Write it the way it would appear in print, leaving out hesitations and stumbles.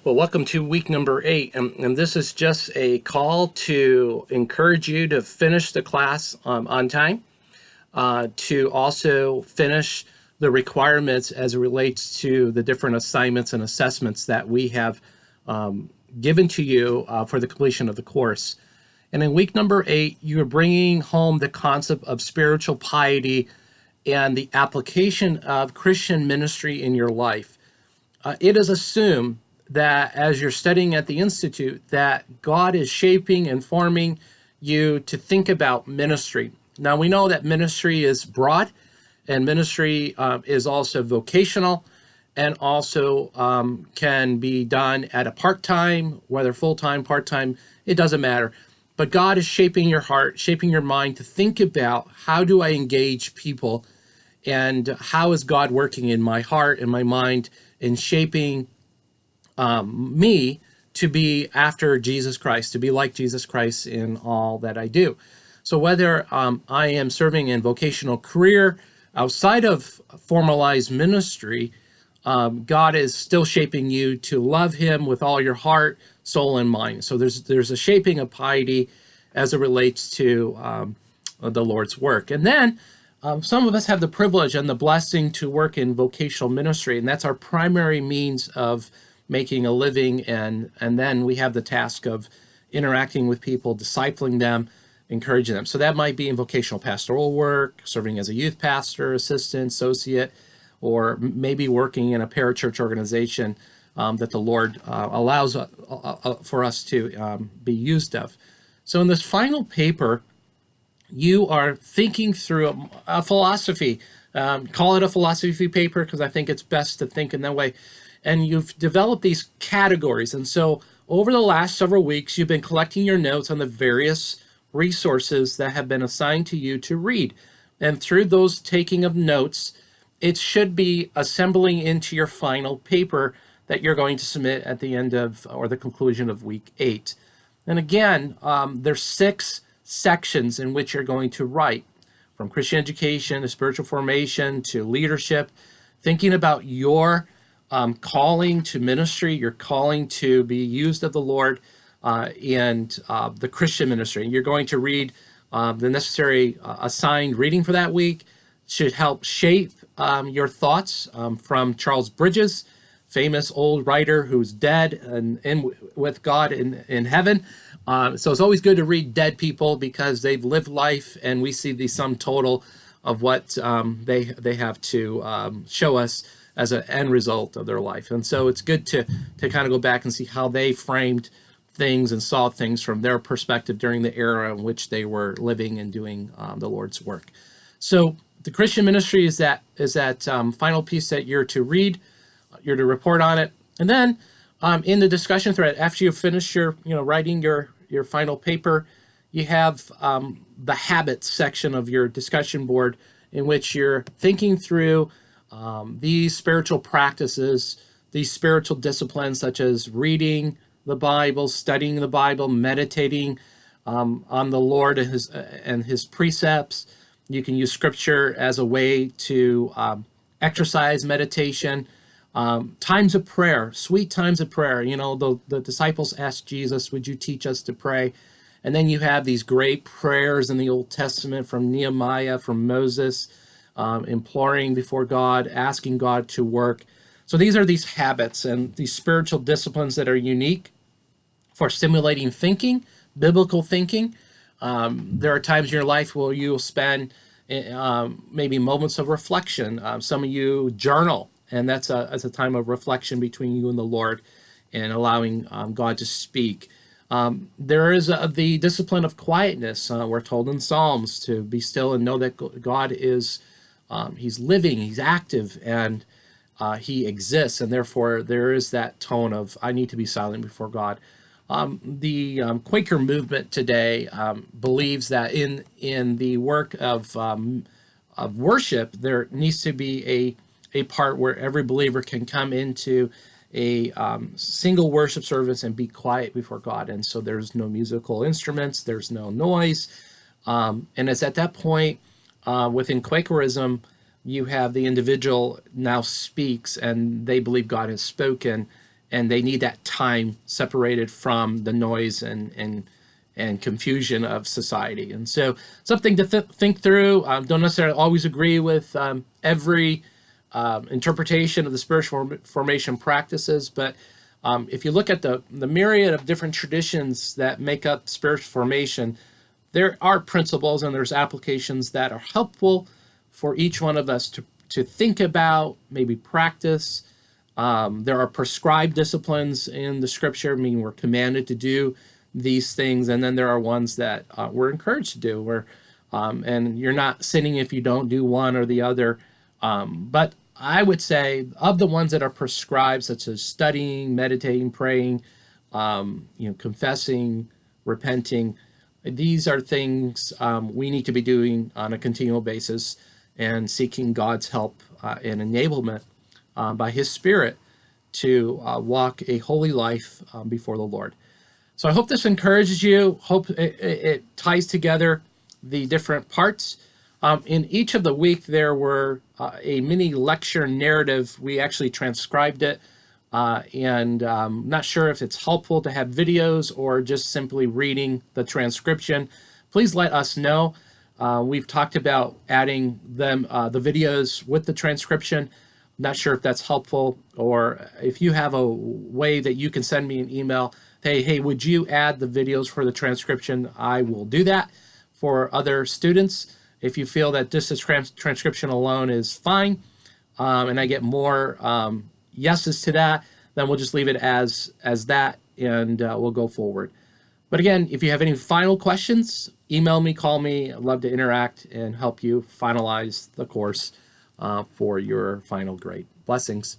Well, welcome to week number 8, and this is just a call to encourage you to finish the class on time, to also finish the requirements as it relates to the different assignments and assessments that we have given to you for the completion of the course. And in week number 8, you're bringing home the concept of spiritual piety and the application of Christian ministry in your life. It is assumed that as you're studying at the Institute, that God is shaping and forming you to think about ministry. Now, we know that ministry is broad, and ministry is also vocational, and also can be done at a part-time, whether full-time, part-time, it doesn't matter. But God is shaping your heart, shaping your mind to think about, how do I engage people, and how is God working in my heart and my mind in shaping me to be after Jesus Christ, to be like Jesus Christ in all that I do. So whether I am serving in vocational career outside of formalized ministry, God is still shaping you to love him with all your heart, soul, and mind. So there's a shaping of piety as it relates to the Lord's work. And then some of us have the privilege and the blessing to work in vocational ministry, and that's our primary means of making a living. And then we have the task of interacting with people, discipling them, encouraging them. So that might be in vocational pastoral work, serving as a youth pastor, assistant, associate, or maybe working in a parachurch organization that the Lord allows for us to be used of. So in this final paper, you are thinking through a philosophy. Call it a philosophy paper because I think it's best to think in that way. And you've developed these categories. And so over the last several weeks, you've been collecting your notes on the various resources that have been assigned to you to read. And through those taking of notes, it should be assembling into your final paper that you're going to submit at the end of, or the conclusion of week 8. And again, there's 6 sections in which you're going to write, from Christian education to spiritual formation to leadership, thinking about your calling to ministry, your calling to be used of the Lord, and the Christian ministry. You're going to read the necessary assigned reading for that week. Should help shape your thoughts from Charles Bridges, famous old writer who's dead and with God in heaven. So it's always good to read dead people because they've lived life, and we see the sum total of what they have to show us as an end result of their life. And so it's good to kind of go back and see how they framed things and saw things from their perspective during the era in which they were living and doing the Lord's work. So the Christian ministry is that final piece that you're to read, you're to report on it, and then in the discussion thread, after you finish your writing your final paper, you have the habits section of your discussion board in which you're thinking through these spiritual practices, these spiritual disciplines such as reading the Bible, studying the Bible, meditating on the Lord and his precepts. You can use scripture as a way to exercise meditation. Times of prayer, sweet times of prayer. The disciples asked Jesus, would you teach us to pray? And then you have these great prayers in the Old Testament from Nehemiah, from Moses, imploring before God, asking God to work. So these are these habits and these spiritual disciplines that are unique for stimulating thinking, biblical thinking. There are times in your life where you'll spend maybe moments of reflection. Some of you journal, and that's a time of reflection between you and the Lord and allowing God to speak. There is the discipline of quietness. We're told in Psalms to be still and know that God is, he's living, he's active, and he exists. And therefore, there is that tone of, I need to be silent before God. The Quaker movement today believes that in the work of worship, there needs to be a part where every believer can come into a single worship service and be quiet before God. And so there's no musical instruments, there's no noise. And it's at that point within Quakerism, you have the individual now speaks and they believe God has spoken, and they need that time separated from the noise and confusion of society. And so something to think through. Don't necessarily always agree with every interpretation of the spiritual formation practices, but if you look at the myriad of different traditions that make up spiritual formation, there are principles and there's applications that are helpful for each one of us to think about, maybe practice. There are prescribed disciplines in the scripture, meaning we're commanded to do these things, and then there are ones that we're encouraged to do, and you're not sinning if you don't do one or the other. But I would say of the ones that are prescribed, such as studying, meditating, praying, confessing, repenting, these are things we need to be doing on a continual basis and seeking God's help and enablement by His Spirit to walk a holy life before the Lord. So I hope this encourages you. Hope it ties together the different parts. In each of the week, there were a mini lecture narrative. We actually transcribed it, and not sure if it's helpful to have videos or just simply reading the transcription. Please let us know. We've talked about adding them, the videos with the transcription. Not sure if that's helpful, or if you have a way that you can send me an email. Hey, would you add the videos for the transcription? I will do that for other students. If you feel that just transcription alone is fine, and I get more yeses to that, then we'll just leave it as that, and we'll go forward. But again, if you have any final questions, email me, call me. I'd love to interact and help you finalize the course for your final grade. Blessings.